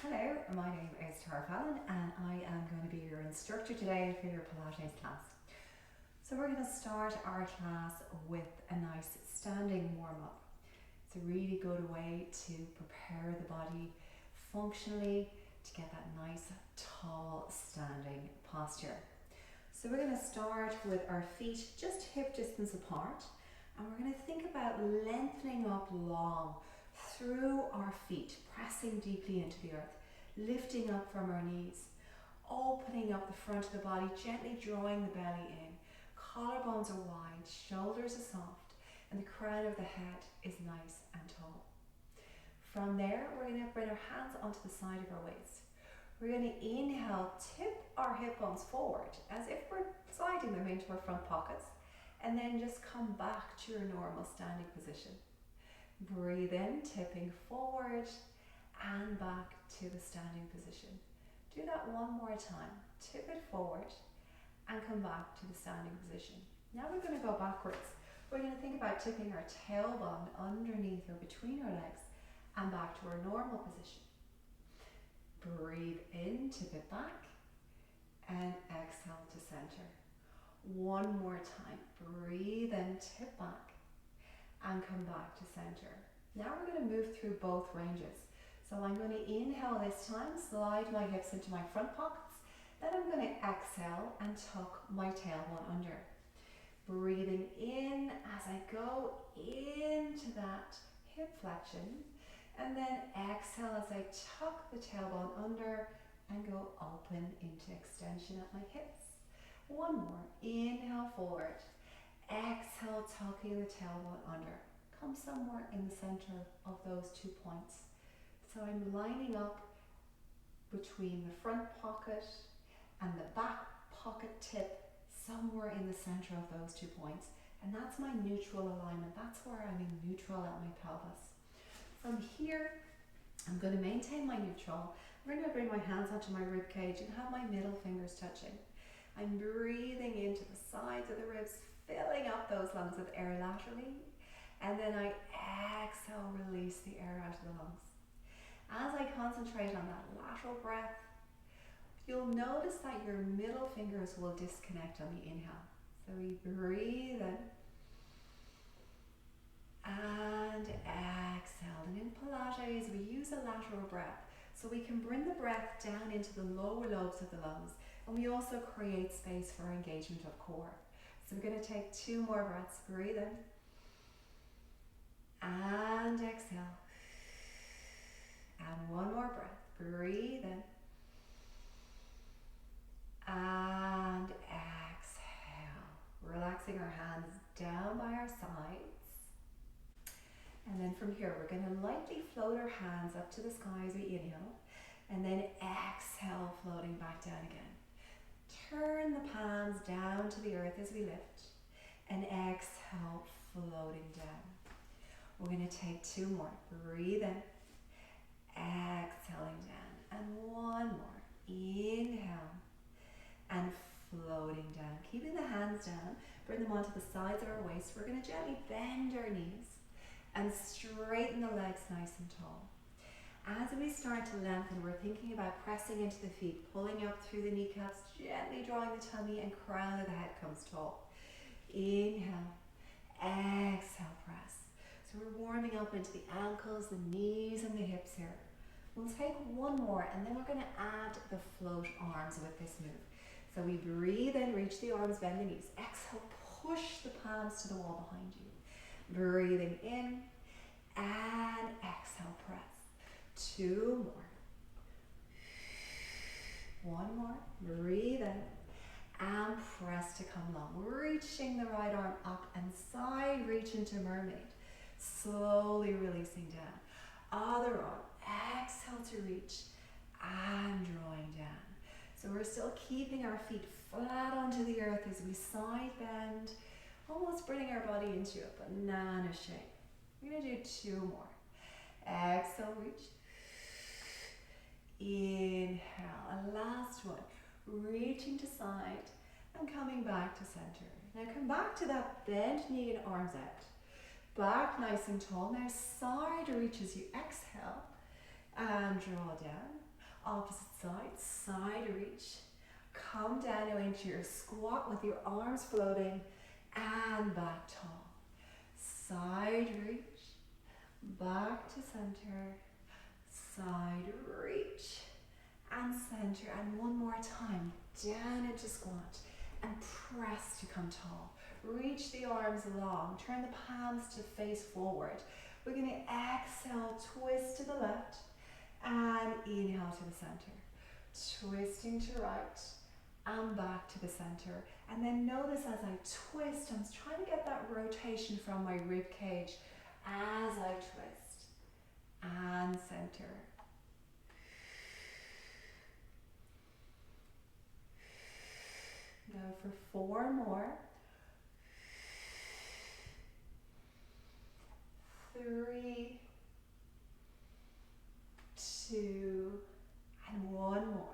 Hello, my name is Tara Fallon and I am going to be your instructor today for your Pilates class. So we're going to start our class with a nice standing warm-up. It's a really good way to prepare the body functionally to get that nice tall standing posture. So we're going to start with our feet just hip distance apart, and we're going to think about lengthening up long through our feet, pressing deeply into the earth, lifting up from our knees, opening up the front of the body, gently drawing the belly in. Collarbones are wide, shoulders are soft, and the crown of the head is nice and tall. From there, we're going to bring our hands onto the side of our waist. We're going to inhale, tip our hip bones forward as if we're sliding them into our front pockets, and then just come back to your normal standing position. Breathe in, tipping forward and back to the standing position. Do that one more time. Tip it forward and come back to the standing position. Now we're going to go backwards. We're going to think about tipping our tailbone underneath or between our legs and back to our normal position. Breathe in, tip it back, and exhale to center. One more time. Breathe in, tip back, and come back to center. Now we're going to move through both ranges. So I'm going to inhale this time, slide my hips into my front pockets. Then I'm going to exhale and tuck my tailbone under. Breathing in as I go into that hip flexion. And then exhale as I tuck the tailbone under and go open into extension at my hips. One more. Inhale forward. Exhale, tucking the tailbone under. Come somewhere in the center of those 2 points. So I'm lining up between the front pocket and the back pocket tip, somewhere in the center of those 2 points. And that's my neutral alignment. That's where I'm in neutral at my pelvis. From here, I'm going to maintain my neutral. I'm going to bring my hands onto my rib cage and have my middle fingers touching. I'm breathing into the sides of the ribs, filling up those lungs with air laterally, and then I exhale, release the air out of the lungs. As I concentrate on that lateral breath, you'll notice that your middle fingers will disconnect on the inhale. So we breathe in and exhale. And in Pilates, we use a lateral breath, so we can bring the breath down into the lower lobes of the lungs, and we also create space for engagement of core. So we're going to take 2 more breaths. Breathe in and exhale. And 1 more breath. Breathe in and exhale. Relaxing our hands down by our sides. And then from here, we're going to lightly float our hands up to the sky as we inhale, and then exhale, floating back down again. Turn the palms down to the earth as we lift, and exhale, floating down. We're going to take 2 more. Breathe in, exhaling down, and 1 more. Inhale, and floating down. Keeping the hands down, bring them onto the sides of our waist. We're going to gently bend our knees and straighten the legs nice and tall. As we start to lengthen, we're thinking about pressing into the feet, pulling up through the kneecaps, gently drawing the tummy, and crown of the head comes tall. Inhale, exhale, press. So we're warming up into the ankles, the knees, and the hips here. We'll take 1 more, and then we're going to add the float arms with this move. So we breathe in, reach the arms, bend the knees. Exhale, push the palms to the wall behind you. Breathing in, and exhale, press. 2 more. 1 more. Breathe in and press to come long. Reaching the right arm up and side reach into mermaid. Slowly releasing down. Other arm. Exhale to reach and drawing down. So we're still keeping our feet flat onto the earth as we side bend, almost bringing our body into a banana shape. We're going to do 2 more. Exhale, reach. Inhale, and last one. Reaching to side and coming back to center. Now come back to that bent knee and arms out. Back nice and tall. Now side reach as you exhale and draw down. Opposite side, side reach. Come down now into your squat with your arms floating and back tall. Side reach, back to center, side reach and center. And one more time, down into squat and press to come tall. Reach the arms long, turn the palms to face forward. We're going to exhale, twist to the left and inhale to the center. Twisting to right and back to the center. And then notice as I twist, I'm trying to get that rotation from my rib cage as I twist. And center. Go for 4 more. 3, 2, and 1 more.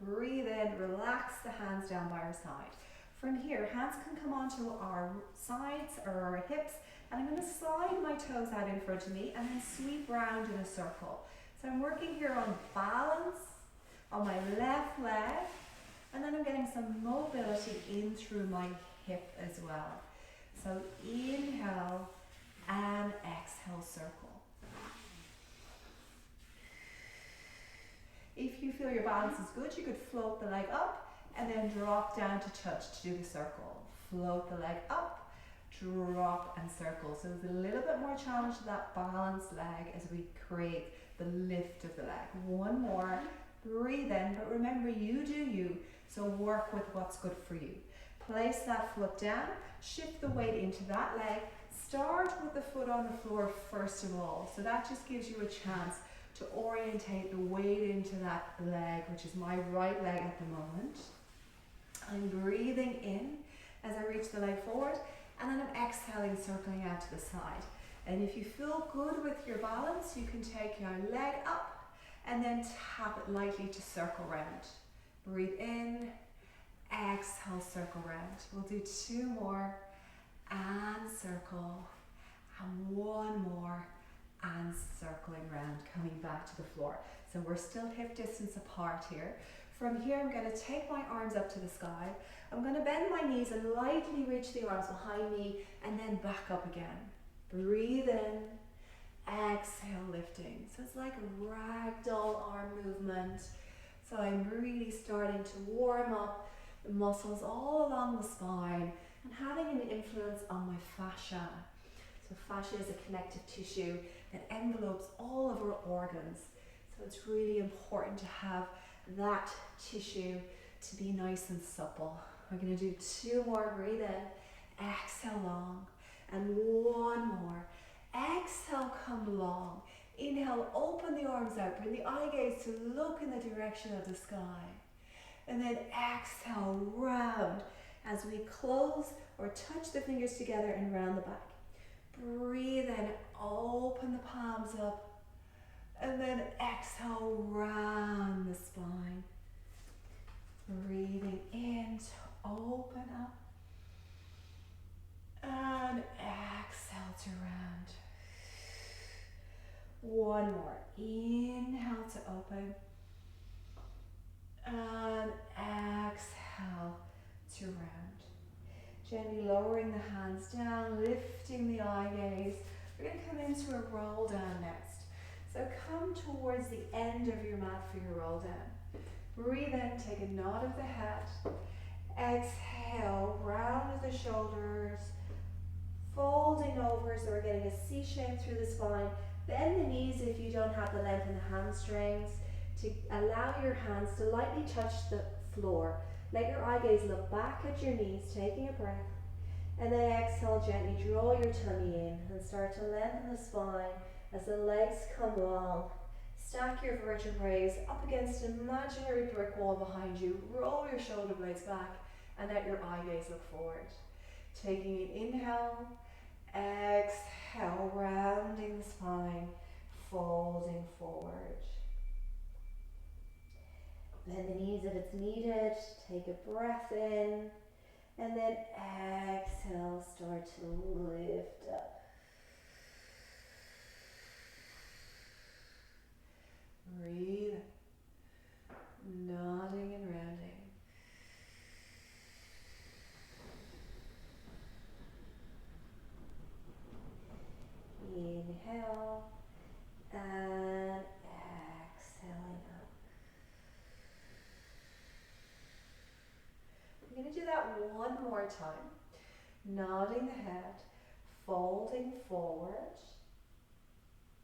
Breathe in, relax the hands down by our side. From here, hands can come onto our sides or our hips, and I'm going to slide my toes out in front of me and then sweep round in a circle. So I'm working here on balance on my left leg, and then I'm getting some mobility in through my hip as well. So inhale and exhale, circle. If you feel your balance is good, you could float the leg up and then drop down to touch to do the circle. Float the leg up, drop and circle. So there's a little bit more challenge to that balanced leg as we create the lift of the leg. 1 more, breathe in, but remember you do you, so work with what's good for you. Place that foot down, shift the weight into that leg, start with the foot on the floor first of all. So that just gives you a chance to orientate the weight into that leg, which is my right leg at the moment. I'm breathing in as I reach the leg forward, and then I'm exhaling, circling out to the side. And if you feel good with your balance, you can take your leg up and then tap it lightly to circle round. Breathe in, exhale, circle round. We'll do 2 more, and circle, and 1 more, and circling round, coming back to the floor. So we're still hip distance apart here. From here, I'm going to take my arms up to the sky. I'm going to bend my knees and lightly reach the arms behind me and then back up again. Breathe in, exhale, lifting. So it's like a ragdoll arm movement. So I'm really starting to warm up the muscles all along the spine and having an influence on my fascia. So fascia is a connective tissue that envelopes all of our organs. So it's really important to have that tissue to be nice and supple. We're going to do 2 more, breathe in, exhale long, and 1 more. Exhale, come long. Inhale, open the arms out, bring the eye gaze to look in the direction of the sky. And then exhale, round, as we close or touch the fingers together and round the back. Breathe in, open the palms up, and then exhale, round the spine. Breathing in to open up, and exhale to round. 1 more, inhale to open, and exhale to round. Gently lowering the hands down, lifting the eye gaze. We're going to come into a roll down next. So come towards the end of your mat for your roll down. Breathe in, take a nod of the head. Exhale, round the shoulders, folding over so we're getting a C shape through the spine. Bend the knees if you don't have the length in the hamstrings to allow your hands to lightly touch the floor. Let your eye gaze look back at your knees, taking a breath. And then exhale, gently draw your tummy in and start to lengthen the spine as the legs come long. Stack your vertebrae up against an imaginary brick wall behind you. Roll your shoulder blades back and let your eye gaze look forward. Taking an inhale, exhale, rounding the spine, folding forward. Bend the knees if it's needed, take a breath in, and then exhale, start to lift up. Breathe. Nodding and rounding. Inhale and exhaling up. We're going to do that one more time. Nodding the head, folding forward.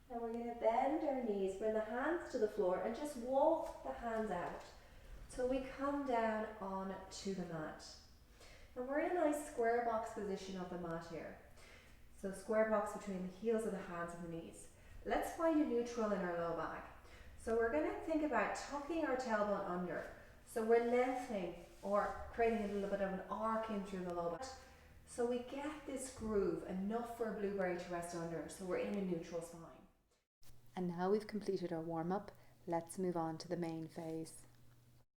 And we're going to bend our knees, bring the hands to the floor and just walk the hands out till we come down onto the mat. And we're in a nice square box position of the mat here. So square box between the heels of the hands and the knees. Let's find a neutral in our low back. So we're going to think about tucking our tailbone under. So we're lengthening or creating a little bit of an arc in through the low back. So we get this groove, enough for a blueberry to rest under. So we're in a neutral spine. And now we've completed our warm-up, let's move on to the main phase.